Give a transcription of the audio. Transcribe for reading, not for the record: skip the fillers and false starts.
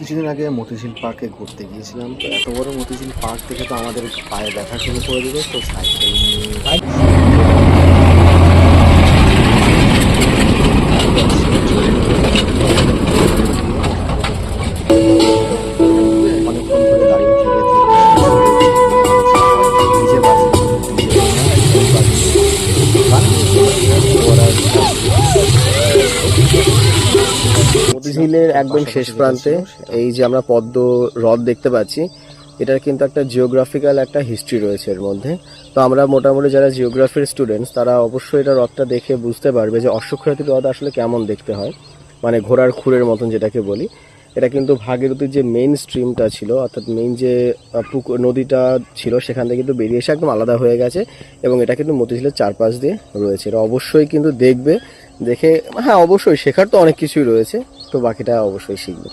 কিছুদিন আগে মতিঝিল পার্কে ঘুরতে গিয়েছিলাম। তো এত বড় মতিঝিল পার্ক দেখে তো আমাদের পায়ে ব্যথা শুরু করে দিল। তো সাইকেল অনেকক্ষণ ধরে দাঁড়িয়ে থেকে নিজে মতিঝিলের একদম শেষ প্রান্তে এই যে আমরা পদ্ম হ্রদ দেখতে পাচ্ছি, এটার কিন্তু একটা জিওগ্রাফিক্যাল একটা হিস্ট্রি রয়েছে এর মধ্যে। তো আমরা মোটামুটি যারা জিওগ্রাফির স্টুডেন্টস তারা অবশ্যই এটা হ্রদটা দেখে বুঝতে পারবে যে অশ্বক্ষুরাতি হ্রদ আসলে কেমন দেখতে হয়, মানে ঘোড়ার খুরের মতন যেটাকে বলি। এটা কিন্তু ভাগীরথীর যে মেইন স্ট্রিমটা ছিল, অর্থাৎ মেইন যে পুকুর নদীটা ছিল, সেখান থেকে কিন্তু বেরিয়ে এসে একদম আলাদা হয়ে গেছে এবং এটা কিন্তু মতিঝিলের চারপাশ দিয়ে রয়েছে। এটা অবশ্যই কিন্তু দেখবে, দেখে হ্যাঁ অবশ্যই শেখার তো অনেক কিছুই রয়েছে, তো বাকিটা অবশ্যই শিখবে।